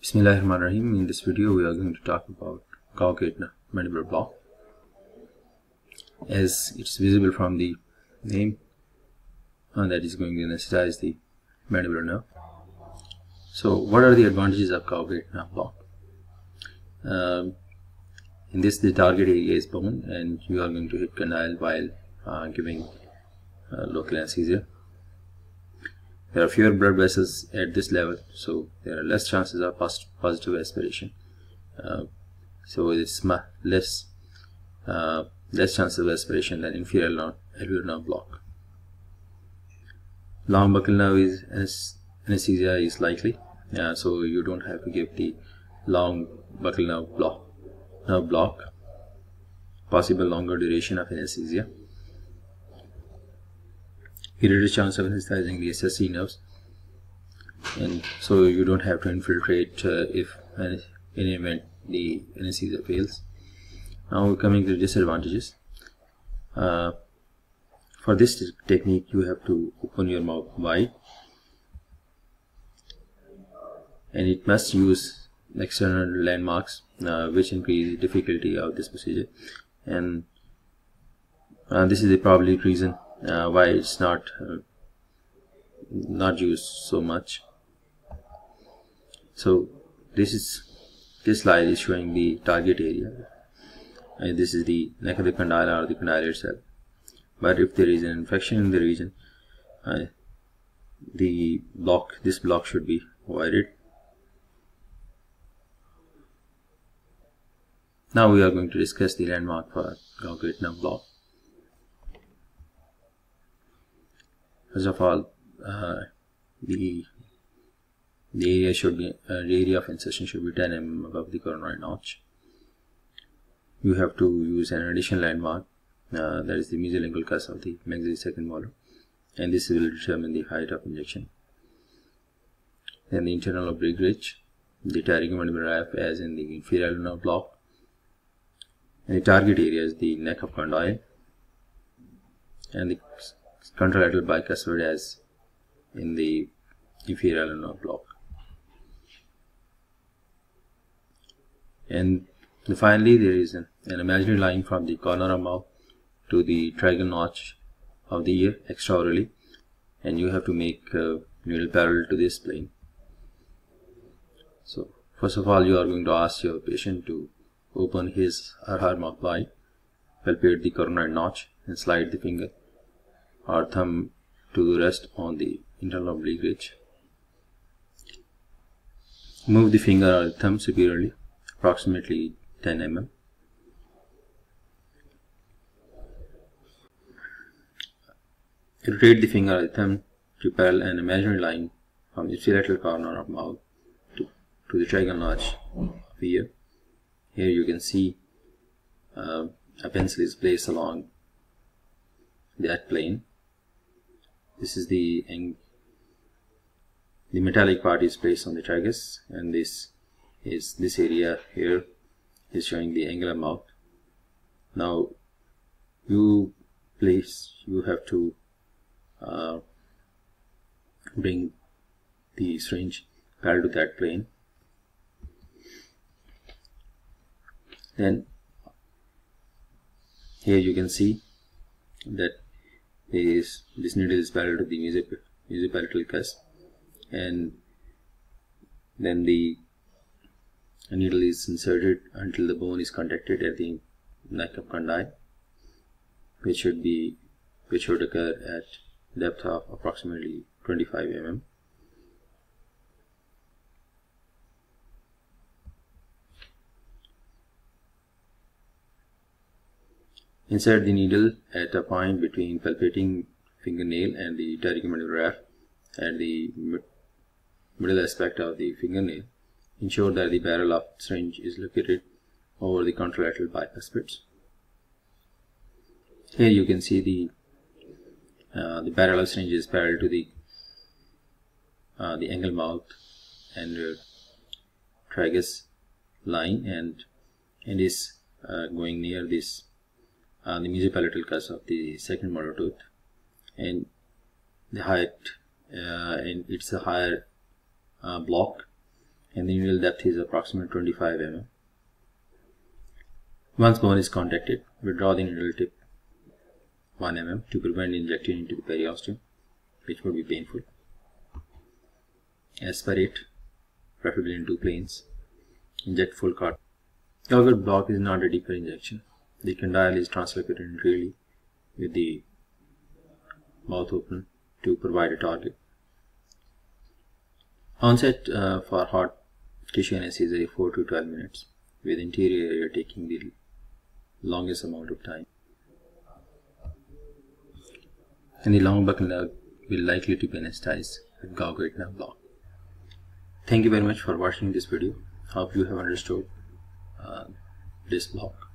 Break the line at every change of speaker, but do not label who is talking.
Bismillahirrahmanirrahim. In this video we are going to talk about cowgate mandibular block. As it's visible from the name, that is going to anesthetize the mandibular nerve. So what are the advantages of cowgate nerve block? In this, the target area is bone and you are going to hit condyle while giving local anesthesia. There are fewer blood vessels at this level, so there are less chances of positive aspiration. So it's less chances of aspiration than inferior alveolar nerve block. Long buccal nerve anesthesia is likely, so you don't have to give the long buccal nerve block. Possible longer duration of anesthesia. Greater chance of anesthetizing the SSC nerves, and so you don't have to infiltrate if in any event the anesthesia fails. Now coming to the disadvantages. For this technique you have to open your mouth wide, and it must use external landmarks which increase the difficulty of this procedure, and this is the probably reason why it's not used so much. So this slide is showing the target area, and this is the neck of the condyle or the condyle itself. But if there is an infection in the region, this block should be avoided. Now we are going to discuss the landmark for cowgate nerve block. First of all, the area should be the area of insertion should be 10 mm above the coronoid notch. You have to use an additional landmark, that is the mesolingual cusp of the maxillary second molar, and this will determine the height of injection. Then the internal oblique ridge, the pterygomandibular raphe as in the inferior alveolar nerve block, and the target area is the neck of condyle, and the contralateral bicuspid as in the inferior alveolar nerve block. And finally there is an imaginary line from the corner of mouth to the tragus notch of the ear extraorally, and you have to make needle parallel to this plane. So first of all, you are going to ask your patient to open his or her mouth wide, palpate the coronoid notch, and slide the finger or thumb to rest on the internal oblique ridge. Move the finger or the thumb superiorly, approximately 10 mm. Rotate the finger or the thumb to parallel an imaginary line from the ipsilateral corner of mouth to the tragus notch of ear. Here you can see a pencil is placed along that plane. This is the metallic part is placed on the tragus, and this area here is showing the angular mouth. Now you have to bring the syringe parallel to that plane. Then here you can see that this needle is parallel to the mesopalatal cusp, and then the needle is inserted until the bone is contacted at the neck of condyle, which should occur at depth of approximately 25 mm. Insert the needle at a point between palpating fingernail and the pterygomandibular raphe at the middle aspect of the fingernail. Ensure that the barrel of the syringe is located over the contralateral bicuspids. Here you can see the barrel of syringe is parallel to the angle mouth and tragus line, and is going near this the mesopalatal cusp of the second molar tooth, and the height and it's a higher block, and the needle depth is approximately 25 mm. Once bone is contacted, withdraw the needle tip 1 mm to prevent injecting into the periosteum, which would be painful. Aspirate, preferably in 2 planes. Inject full cotton. Target block is not ready for injection. The condyle is translocated entirely with the mouth open to provide a target. Onset for hot tissue anesthesia is 4 to 12 minutes, with interior area taking the longest amount of time. And the long buccal nerve will likely to be anesthetized with gauge nerve block. Thank you very much for watching this video. Hope you have understood this block.